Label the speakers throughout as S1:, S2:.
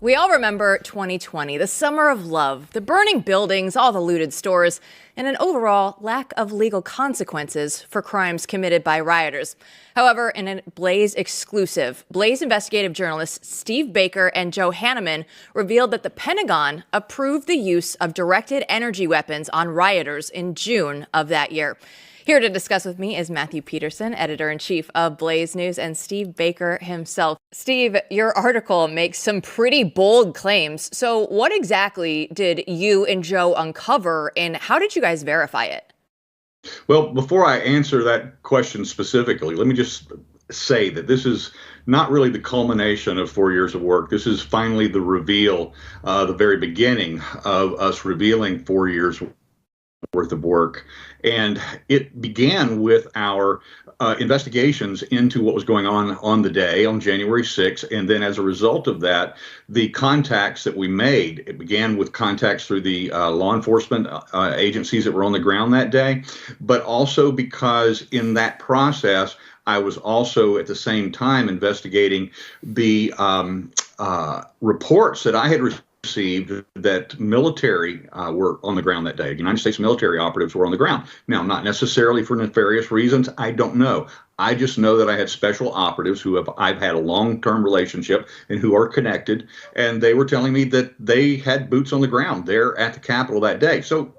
S1: We all remember 2020, the summer of love, the burning buildings, all the looted stores, and an overall lack of legal consequences for crimes committed by rioters. However, in a Blaze exclusive, Blaze investigative journalists Steve Baker and Joe Hanneman revealed that the Pentagon approved the use of directed energy weapons on rioters in June of that year. Here to discuss with me is Matthew Peterson, editor-in-chief of Blaze News, and Steve Baker himself. Steve, your article makes some pretty bold claims. So what exactly did you and Joe uncover, and how did you guys verify it?
S2: Well, before I answer that question specifically, let me just say that this is not really the culmination of 4 years of work. This is finally the reveal, the very beginning of us revealing 4 years worth of work. And it began with our investigations into what was going on the day, on January 6th. And then as a result of that, the contacts that we made, it began with contacts through the law enforcement agencies that were on the ground that day, but also because in that process, I was also at the same time investigating the reports that I had received that military were on the ground that day. United States military operatives were on the ground. Now, not necessarily for nefarious reasons. I don't know. I just know that I had special operatives who I've had a long-term relationship and who are connected, and they were telling me that they had boots on the ground there at the Capitol that day. So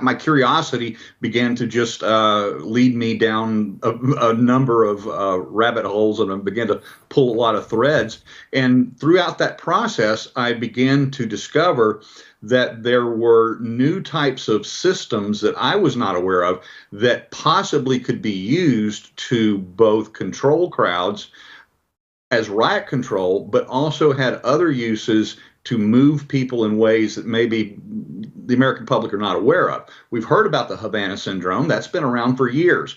S2: my curiosity began to just lead me down a number of rabbit holes, and I began to pull a lot of threads. And throughout that process, I began to discover that there were new types of systems that I was not aware of that possibly could be used to both control crowds as riot control, but also had other uses to move people in ways that maybe the American public are not aware of. We've heard about the Havana syndrome. That's been around for years.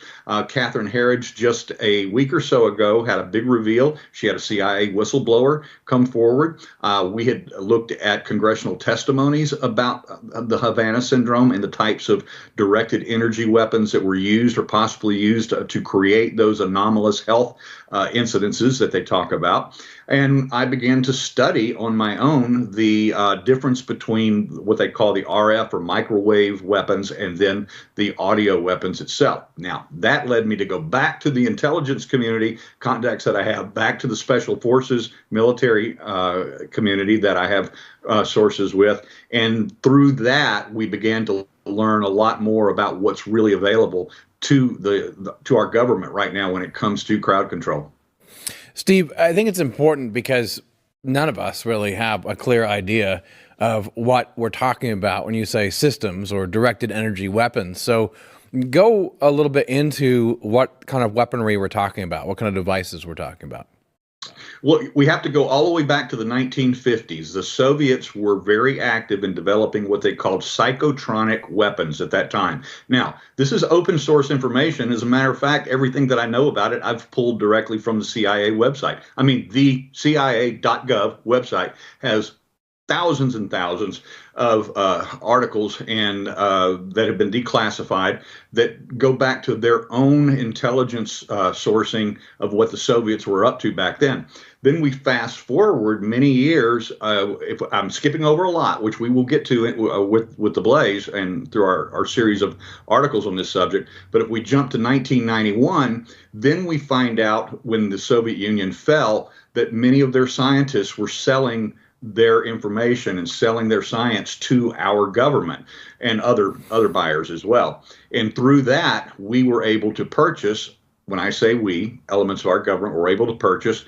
S2: Catherine Herridge, just a week or so ago, had a big reveal. She had a CIA whistleblower come forward. We had looked at congressional testimonies about the Havana syndrome and the types of directed energy weapons that were used or possibly used to create those anomalous health incidences that they talk about. And I began to study on my own the difference between what they call the RF or microwave weapons and then the audio weapons itself. Now, that led me to go back to the intelligence community contacts that I have, back to the special forces military community that I have sources with. And through that, we began to learn a lot more about what's really available to our government right now when it comes to crowd control.
S3: Steve, I think it's important because none of us really have a clear idea of what we're talking about when you say systems or directed energy weapons. So go a little bit into what kind of weaponry we're talking about, what kind of devices we're talking about.
S2: Well, we have to go all the way back to the 1950s. The Soviets were very active in developing what they called psychotronic weapons at that time. Now, this is open source information. As a matter of fact, everything that I know about it, I've pulled directly from the CIA website. I mean, the CIA.gov website has thousands and thousands of articles and that have been declassified that go back to their own intelligence sourcing of what the Soviets were up to back then. Then we fast forward many years. If I'm skipping over a lot, which we will get to with the Blaze and through our series of articles on this subject. But if we jump to 1991, then we find out when the Soviet Union fell that many of their scientists were selling their information and selling their science to our government and other buyers as well. And through that, we were able to purchase, when I say we, elements of our government were able to purchase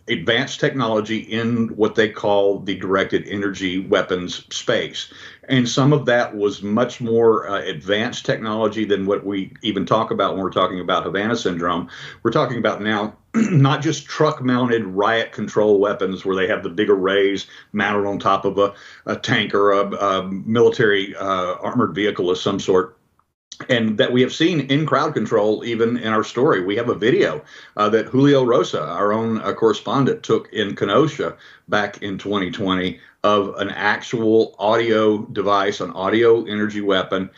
S2: advanced technology in what they call the directed energy weapons space. And some of that was much more advanced technology than what we even talk about when we're talking about Havana syndrome. We're talking about now not just truck-mounted riot control weapons where they have the big arrays mounted on top of a tank or a military armored vehicle of some sort. and that we have seen in crowd control, even in our story. We have a video that Julio Rosa, our own correspondent, took in Kenosha back in 2020 of an actual audio device, an audio energy weapon,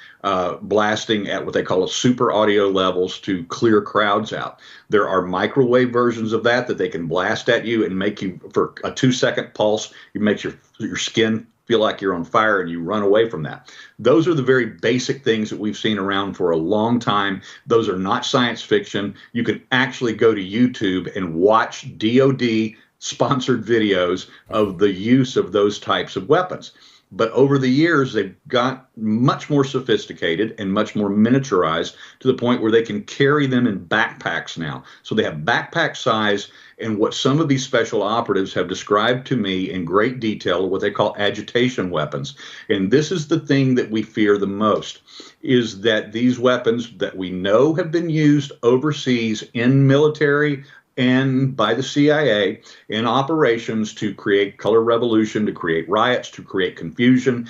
S2: blasting at what they call a super audio levels to clear crowds out. There are microwave versions of that they can blast at you and make you, for a 2-second pulse, it makes your skin feel like you're on fire and you run away from that. Those are the very basic things that we've seen around for a long time. Those are not science fiction. You can actually go to YouTube and watch DOD sponsored videos of the use of those types of weapons. But over the years, they've got much more sophisticated and much more miniaturized to the point where they can carry them in backpacks now. So they have backpack size, and what some of these special operatives have described to me in great detail, what they call agitation weapons. And this is the thing that we fear the most, is that these weapons that we know have been used overseas in military and by the CIA in operations to create color revolution, to create riots, to create confusion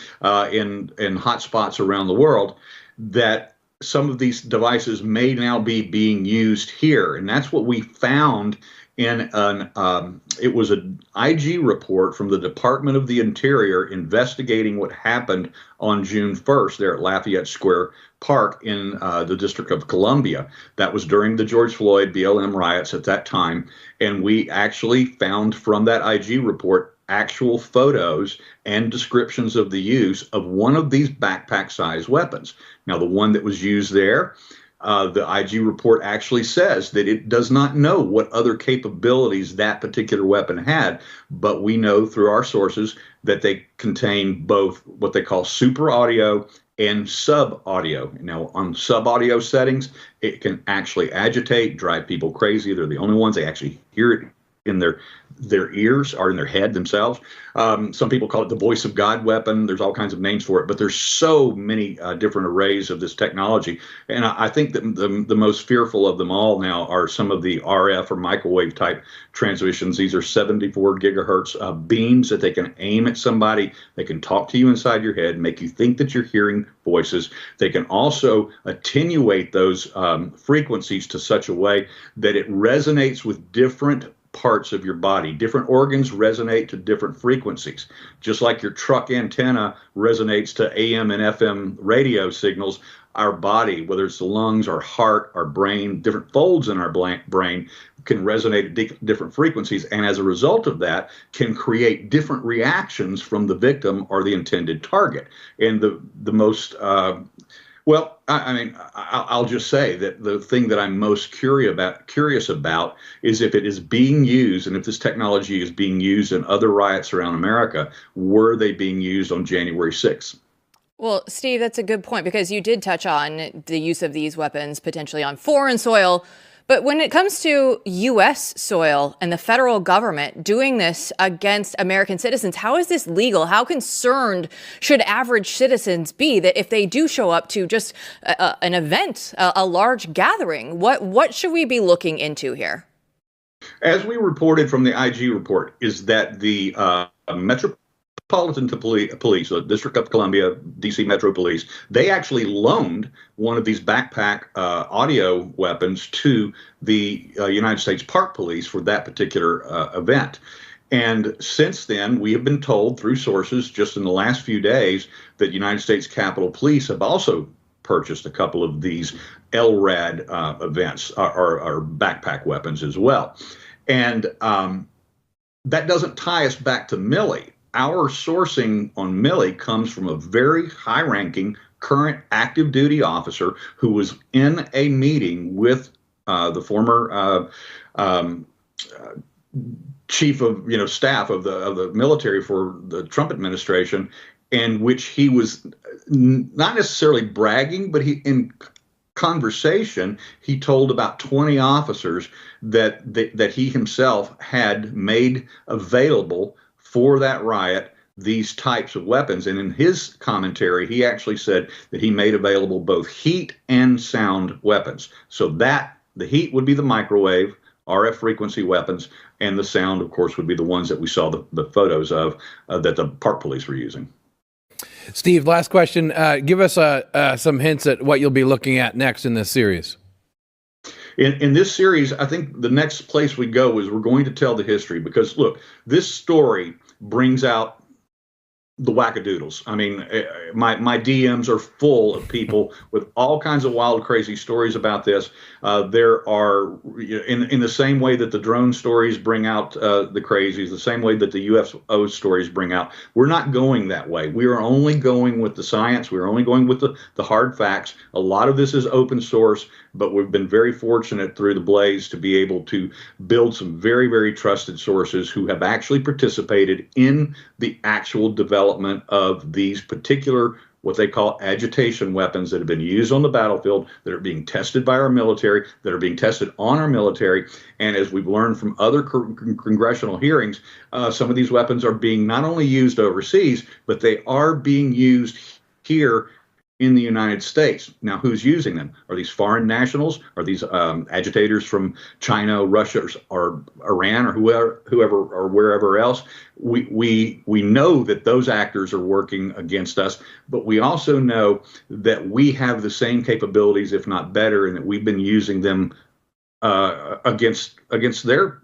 S2: in hot spots around the world, that some of these devices may now be being used here. And that's what we found in it was an IG report from the Department of the Interior investigating what happened on June 1st there at Lafayette Square Park in the District of Columbia. That was during the George Floyd BLM riots at that time. And we actually found from that IG report actual photos and descriptions of the use of one of these backpack-sized weapons. Now, the one that was used there, the IG report actually says that it does not know what other capabilities that particular weapon had, but we know through our sources that they contain both what they call super audio and sub audio. Now, on sub audio settings, it can actually agitate, drive people crazy. They're the only ones, they actually hear it in their ears or in their head themselves. Some people call it the voice of God weapon. There's all kinds of names for it, but there's so many different arrays of this technology. And I think that the most fearful of them all now are some of the RF or microwave type transmissions. These are 74 gigahertz beams that they can aim at somebody. They can talk to you inside your head, make you think that you're hearing voices. They can also attenuate those frequencies to such a way that it resonates with different parts of your body. Different organs resonate to different frequencies. Just like your truck antenna resonates to AM and FM radio signals, our body, whether it's the lungs, our heart, our brain, different folds in our brain can resonate at different frequencies. And as a result of that, can create different reactions from the victim or the intended target. And the most well, I mean, I'll just say that the thing that I'm most curious about is if it is being used, and if this technology is being used in other riots around America, were they being used on January 6th?
S1: Well, Steve, that's a good point, because you did touch on the use of these weapons potentially on foreign soil. But when it comes to U.S. soil and the federal government doing this against American citizens, how is this legal? How concerned should average citizens be that if they do show up to just an event, a large gathering, what should we be looking into here?
S2: As we reported from the IG report, is that the Metropolitan Police, the District of Columbia, DC Metro Police, they actually loaned one of these backpack audio weapons to the United States Park Police for that particular event. And since then, we have been told through sources just in the last few days that United States Capitol Police have also purchased a couple of these LRAD events or backpack weapons as well. And that doesn't tie us back to Milley. Our sourcing on Milley comes from a very high-ranking current active duty officer who was in a meeting with the former chief of staff of the military for the Trump administration, in which he was not necessarily bragging, but in conversation he told about 20 officers that he himself had made available for that riot these types of weapons. And in his commentary, he actually said that he made available both heat and sound weapons. So that the heat would be the microwave, RF frequency weapons, and the sound, of course, would be the ones that we saw the photos of that the Park Police were using.
S3: Steve, last question. Give us some hints at what you'll be looking at next in this series.
S2: In this series, I think the next place we go is we're going to tell the history, because look, this story brings out the wackadoodles. I mean, my DMs are full of people with all kinds of wild, crazy stories about this. There are, in the same way that the drone stories bring out the crazies, the same way that the UFO stories bring out. We're not going that way. We are only going with the science. We're only going with the hard facts. A lot of this is open source, but we've been very fortunate through the Blaze to be able to build some very, very trusted sources who have actually participated in the actual development of these particular, what they call agitation weapons that have been used on the battlefield, that are being tested by our military, that are being tested on our military. And as we've learned from other congressional hearings, some of these weapons are being not only used overseas, but they are being used here in the United States. Now, who's using them? Are these foreign nationals? Are these agitators from China, Russia, or Iran, or whoever or wherever else? We know that those actors are working against us, but we also know that we have the same capabilities, if not better, and that we've been using them against their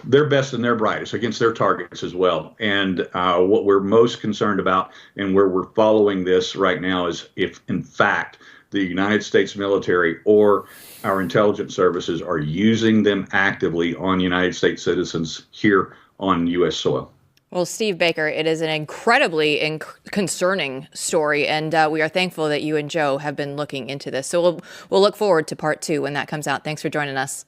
S2: their best and their brightest, against their targets as well. And what we're most concerned about, and where we're following this right now, is if in fact the United States military or our intelligence services are using them actively on United States citizens here on U.S. soil.
S1: Well, Steve Baker, it is an incredibly concerning story, and we are thankful that you and Joe have been looking into this. So we'll look forward to part 2 when that comes out. Thanks for joining us.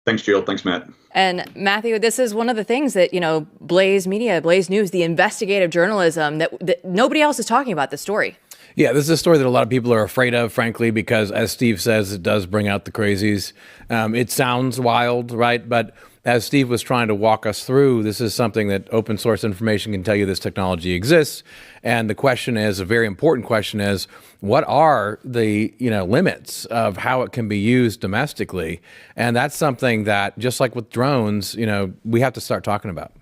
S2: Thanks, Jill. Thanks, Matt.
S1: And Matthew, this is one of the things that, Blaze Media, Blaze News, the investigative journalism that nobody else is talking about the story.
S3: Yeah, this is a story that a lot of people are afraid of, frankly, because as Steve says, it does bring out the crazies. It sounds wild, right? But as Steve was trying to walk us through, this is something that open source information can tell you this technology exists. And the question is, a very important question is, what are the limits of how it can be used domestically? And that's something that, just like with drones, we have to start talking about.